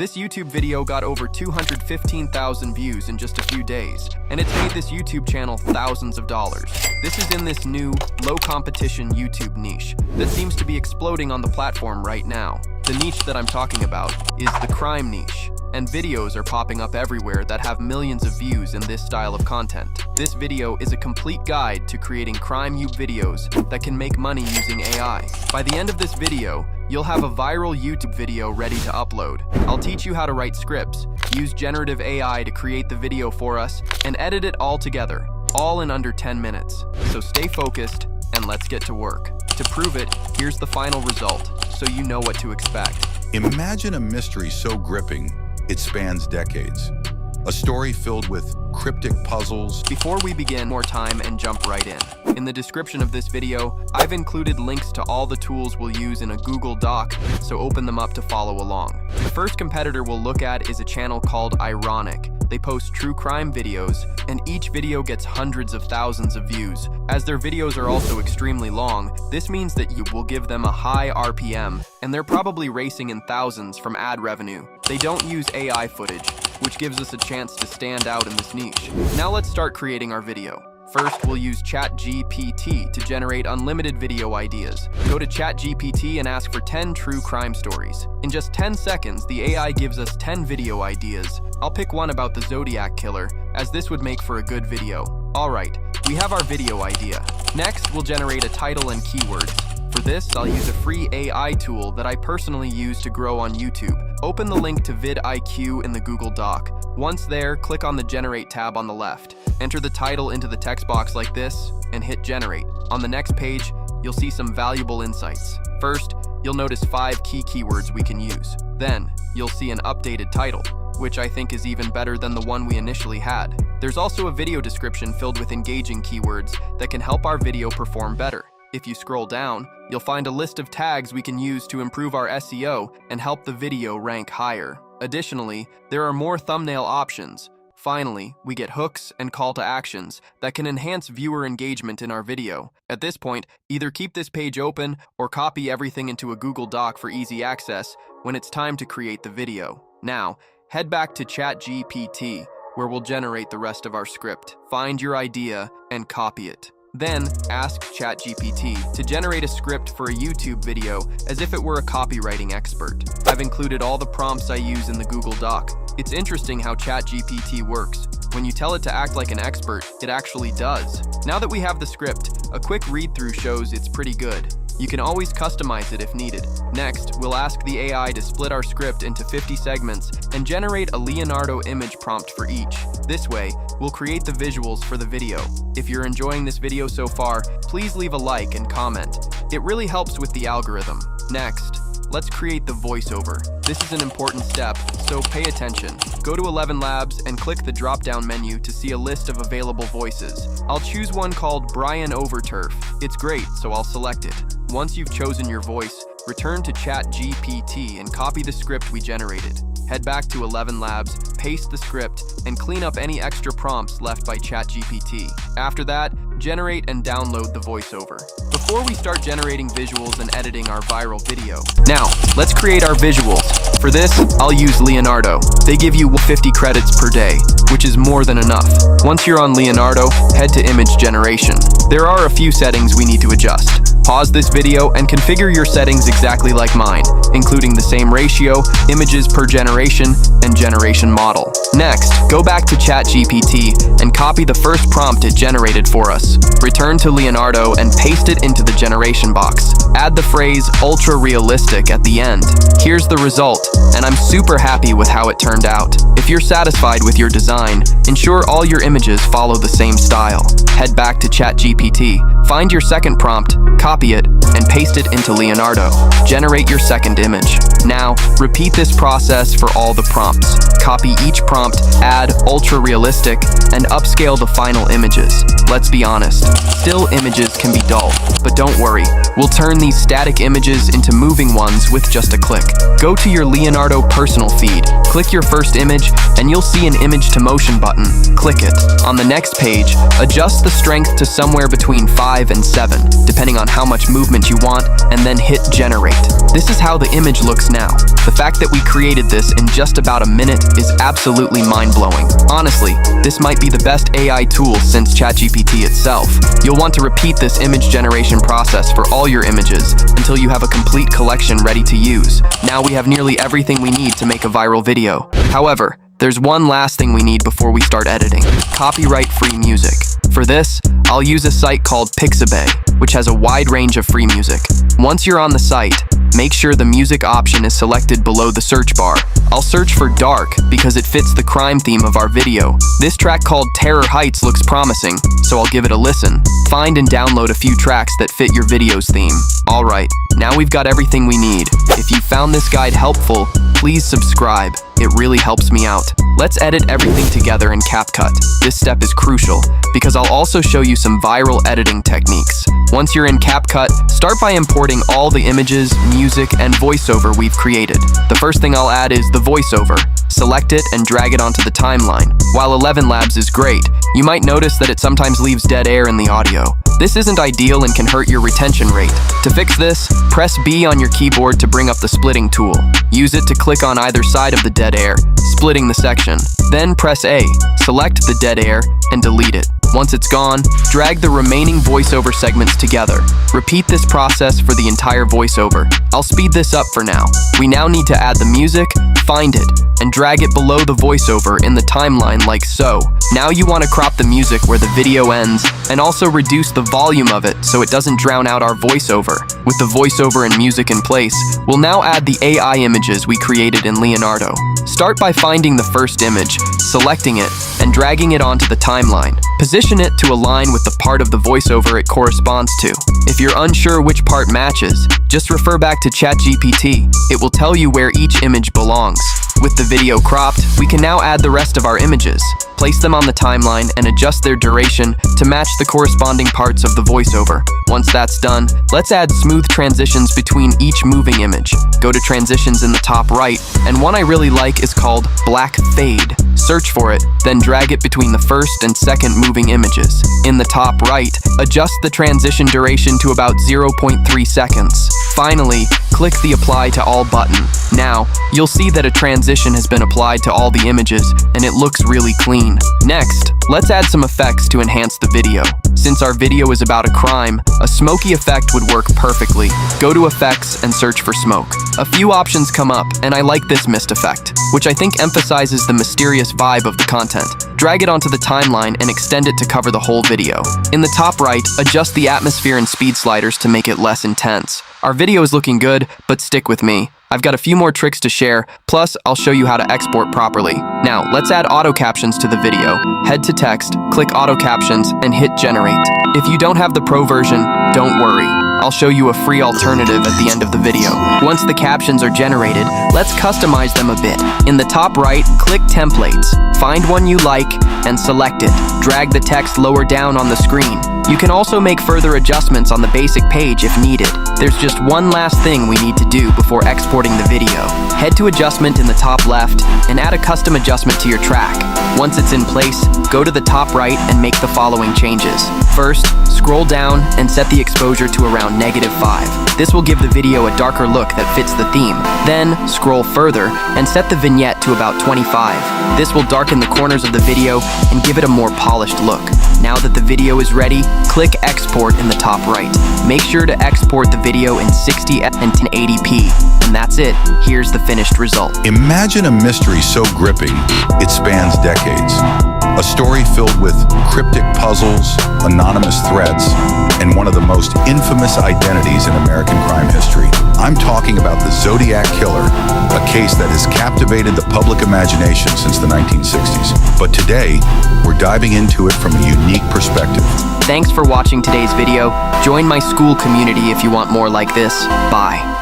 This YouTube video got over 215,000 views in just a few days, and it's made this YouTube channel thousands of dollars. This is in this new, low-competition YouTube niche that seems to be exploding on the platform right now. The niche that I'm talking about is the crime niche, and videos are popping up everywhere that have millions of views in this style of content. This video is a complete guide to creating crime YouTube videos that can make money using AI. By the end of this video, you'll have a viral YouTube video ready to upload. I'll teach you how to write scripts, use generative AI to create the video for us, and edit it all together, all in under 10 minutes. So stay focused, and let's get to work. To prove it, here's the final result, so you know what to expect. Imagine a mystery so gripping, it spans decades. A story filled with cryptic puzzles. Before we begin, more time and jump right in. In the description of this video, I've included links to all the tools we'll use in a Google Doc, so open them up to follow along. The first competitor we'll look at is a channel called Ironic. They post true crime videos, and each video gets hundreds of thousands of views. As their videos are also extremely long, this means that you will give them a high RPM, and they're probably racing in thousands from ad revenue. They don't use AI footage, which gives us a chance to stand out in this niche. Now let's start creating our video. First, we'll use ChatGPT to generate unlimited video ideas. Go to ChatGPT and ask for 10 true crime stories. In just 10 seconds, the AI gives us 10 video ideas. I'll pick one about the Zodiac Killer, as this would make for a good video. Alright, we have our video idea. Next, we'll generate a title and keywords. For this, I'll use a free AI tool that I personally use to grow on YouTube. Open the link to vidIQ in the Google Doc. Once there, click on the Generate tab on the left. Enter the title into the text box like this, and hit Generate. On the next page, you'll see some valuable insights. First, you'll notice 5 key keywords we can use. Then, you'll see an updated title, which I think is even better than the one we initially had. There's also a video description filled with engaging keywords that can help our video perform better. If you scroll down, you'll find a list of tags we can use to improve our SEO and help the video rank higher. Additionally, there are more thumbnail options. Finally, we get hooks and call to actions that can enhance viewer engagement in our video. At this point, either keep this page open or copy everything into a Google Doc for easy access when it's time to create the video. Now, head back to ChatGPT, where we'll generate the rest of our script. Find your idea and copy it. Then, ask ChatGPT to generate a script for a YouTube video as if it were a copywriting expert. I've included all the prompts I use in the Google Doc. It's interesting how ChatGPT works. When you tell it to act like an expert, it actually does. Now that we have the script, a quick read-through shows it's pretty good. You can always customize it if needed. Next, we'll ask the AI to split our script into 50 segments and generate a Leonardo image prompt for each. This way, we'll create the visuals for the video. If you're enjoying this video so far, please leave a like and comment. It really helps with the algorithm. Next, let's create the voiceover. This is an important step, so pay attention. Go to 11 Labs and click the drop-down menu to see a list of available voices. I'll choose one called Brian Overturf. It's great, so I'll select it. Once you've chosen your voice, return to ChatGPT and copy the script we generated. Head back to 11 Labs, paste the script, and clean up any extra prompts left by ChatGPT. After that, generate and download the voiceover. Before we start generating visuals and editing our viral video. Now, let's create our visuals. For this, I'll use Leonardo. They give you 50 credits per day, which is more than enough. Once you're on Leonardo, head to image generation. There are a few settings we need to adjust. Pause this video and configure your settings exactly like mine, including the same ratio, images per generation, and generation model. Next, go back to ChatGPT and copy the first prompt it generated for us. Return to Leonardo and paste it into the generation box. Add the phrase ultra realistic at the end. Here's the result, and I'm super happy with how it turned out. If you're satisfied with your design, ensure all your images follow the same style. Head back to ChatGPT, find your second prompt, copy it, and paste it into Leonardo. Generate your second image. Now, repeat this process for all the prompts. Copy each prompt prompt, add ultra realistic, and upscale the final images. Let's be honest, still images can be dull, but don't worry, we'll turn these static images into moving ones with just a click. Go to your Leonardo personal feed, click your first image, and you'll see an image to motion button. Click it. On the next page, adjust the strength to somewhere between 5 and 7, depending on how much movement you want, and then hit generate. This is how the image looks now. The fact that we created this in just about a minute is absolutely mind-blowing. Honestly, this might be the best AI tool since ChatGPT itself. You'll want to repeat this image generation process for all your images until you have a complete collection ready to use. Now we have nearly everything we need to make a viral video. However, there's one last thing we need before we start editing: copyright-free music. For this, I'll use a site called Pixabay, which has a wide range of free music. Once you're on the site, make sure the music option is selected below the search bar. I'll search for Dark because it fits the crime theme of our video. This track called Terror Heights looks promising, so I'll give it a listen. Find and download a few tracks that fit your video's theme. Alright, now we've got everything we need. If you found this guide helpful, please subscribe. It really helps me out. Let's edit everything together in CapCut. This step is crucial because I'll also show you some viral editing techniques. Once you're in CapCut, start by importing all the images, music, and voiceover we've created. The first thing I'll add is the voiceover. Select it and drag it onto the timeline. While 11 Labs is great, you might notice that it sometimes leaves dead air in the audio. This isn't ideal and can hurt your retention rate. To fix this, press B on your keyboard to bring up the splitting tool. Use it to click on either side of the dead air, splitting the section. Then press A, select the dead air, and delete it. Once it's gone, drag the remaining voiceover segments together. Repeat this process for the entire voiceover. I'll speed this up for now. We now need to add the music, find it, and drag it below the voiceover in the timeline like so. Now you want to crop the music where the video ends, and also reduce the volume of it so it doesn't drown out our voiceover. With the voiceover and music in place, we'll now add the AI images we created in Leonardo. Start by finding the first image, selecting it, and dragging it onto the timeline. Position it to align with the part of the voiceover it corresponds to. If you're unsure which part matches, just refer back to ChatGPT. It will tell you where each image belongs. With the video cropped, we can now add the rest of our images. Place them on the timeline and adjust their duration to match the corresponding parts of the voiceover. Once that's done, let's add smooth transitions between each moving image. Go to transitions in the top right, and one I really like is called Black Fade. Search for it, then drag it between the first and second moving images. In the top right, adjust the transition duration to about 0.3 seconds. Finally, click the Apply to All button. Now, you'll see that a transition has been applied to all the images, and it looks really clean. Next, let's add some effects to enhance the video. Since our video is about a crime, a smoky effect would work perfectly. Go to Effects and search for smoke. A few options come up, and I like this mist effect, which I think emphasizes the mysterious vibe of the content. Drag it onto the timeline and extend it to cover the whole video. In the top right, adjust the atmosphere and speed sliders to make it less intense. Our video is looking good, but stick with me. I've got a few more tricks to share, plus I'll show you how to export properly. Now, let's add auto captions to the video. Head to Text, click Auto Captions, and hit Generate. If you don't have the Pro version, don't worry. I'll show you a free alternative at the end of the video. Once the captions are generated, let's customize them a bit. In the top right, click Templates. Find one you like and select it. Drag the text lower down on the screen. You can also make further adjustments on the basic page if needed. There's just one last thing we need to do before exporting the video. Head to Adjustment in the top left and add a custom adjustment to your track. Once it's in place, go to the top right and make the following changes. First, scroll down and set the exposure to around -5. This will give the video a darker look that fits the theme. Then, scroll further and set the vignette to about 25. This will darken the corners of the video and give it a more polished look. Now that the video is ready, click Export in the top right. Make sure to export the video in 60 and 1080p. And that's it. Here's the finished result. Imagine a mystery so gripping, it spans decades. A story filled with cryptic puzzles, anonymous threats, and one of the most infamous identities in American crime history. I'm talking about the Zodiac Killer, a case that has captivated the public imagination since the 1960s. But today, we're diving into it from a unique perspective. Thanks for watching today's video. Join my school community if you want more like this. Bye.